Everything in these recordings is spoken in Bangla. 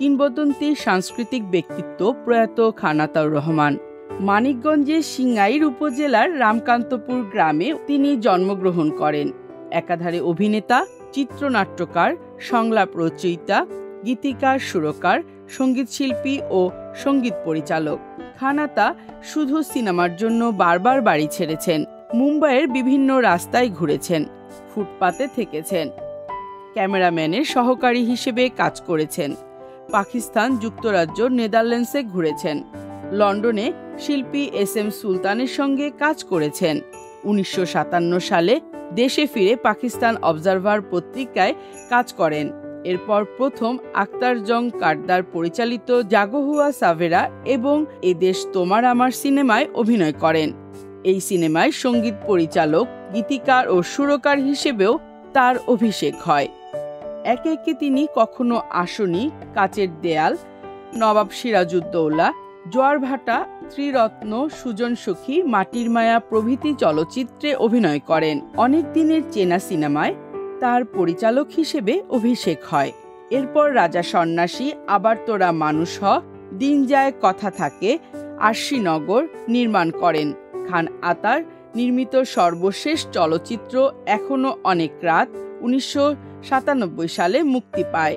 কিংবদন্তি সাংস্কৃতিক ব্যক্তিত্ব প্রয়াত খান আতাউর রহমান। মানিকগঞ্জের সিংগাইর উপজেলার রামকান্তপুর গ্রামে তিনি জন্মগ্রহণ করেন। একাধারে অভিনেতা, চিত্রনাট্যকার, সংলাপ রচয়িতা, গীতিকার, সুরকার, সঙ্গীতশিল্পী ও সঙ্গীত পরিচালক। খান আতা শুধু সিনেমার জন্য বারবার বাড়ি ছেড়েছেন, মুম্বাইয়ের বিভিন্ন রাস্তায় ঘুরেছেন, ফুটপাতে থেকেছেন, ক্যামেরাম্যানের সহকারী হিসেবে কাজ করেছেন, পাকিস্তান, যুক্তরাজ্য, নেদারল্যান্ডসে ঘুরেছেন, লন্ডনে শিল্পী SM সুলতানের সঙ্গে কাজ করেছেন। 1957 সালে দেশে ফিরে পাকিস্তান অবজারভার পত্রিকায় কাজ করেন। এরপর প্রথম আখতার জং কারদার পরিচালিত জাগো হুয়া সাভেরা এবং এ দেশ তোমার আমার সিনেমায় অভিনয় করেন। এই সিনেমায় সঙ্গীত পরিচালক, গীতিকার ও সুরকার হিসেবেও তার অভিষেক হয়। একে একে তিনি কখনো আসনি, কাচের দেয়াল, নবাব সিরাজউদ্দৌলা, জোয়ারভাটা, ত্রিরত্ন, সুজন সখী, মাটির মায়া প্রভৃতি চলচ্চিত্রে অভিনয় করেন। অনেক দিনের চেনা সিনেমায় তার পরিচালক হিসেবে অভিষেক হয়। এরপর রাজা সন্ন্যাসী, আবার তোরা মানুষ হ, দিন যায় কথা থাকে, আরশিনগর নির্মাণ করেন। খান আতার নির্মিত সর্বশেষ চলচ্চিত্র এখনো অনেক রাত 1997 সালে মুক্তি পায়।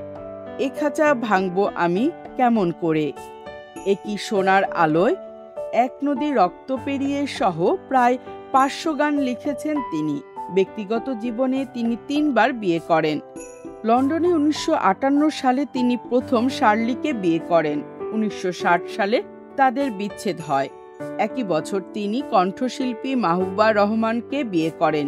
এ খাঁচা ভাঙবো আমি কেমন করে, একই সোনার আলোয়, এক নদী রক্ত পেরিয়ে সহ প্রায় 500 গান লিখেছেন তিনি। ব্যক্তিগত জীবনে তিনি 3 বার বিয়ে করেন। লন্ডনে 1958 সালে তিনি প্রথম শার্লিকে বিয়ে করেন। 1960 সালে তাদের বিচ্ছেদ হয়। একই বছর তিনি কণ্ঠশিল্পী মাহবুবা রহমানকে বিয়ে করেন।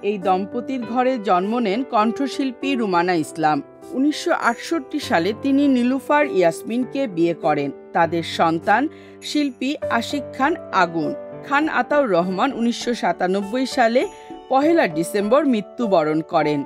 এই দম্পতির ঘরে জন্ম নেন কণ্ঠশিল্পী রুমানা ইসলাম। 1968 সালে তিনি নীলুফার ইয়াসমিনকে বিয়ে করেন। তাদের সন্তান শিল্পী আশিক খান আগুন। খান আতাউর রহমান 1997 সালে 1 ডিসেম্বর মৃত্যুবরণ করেন।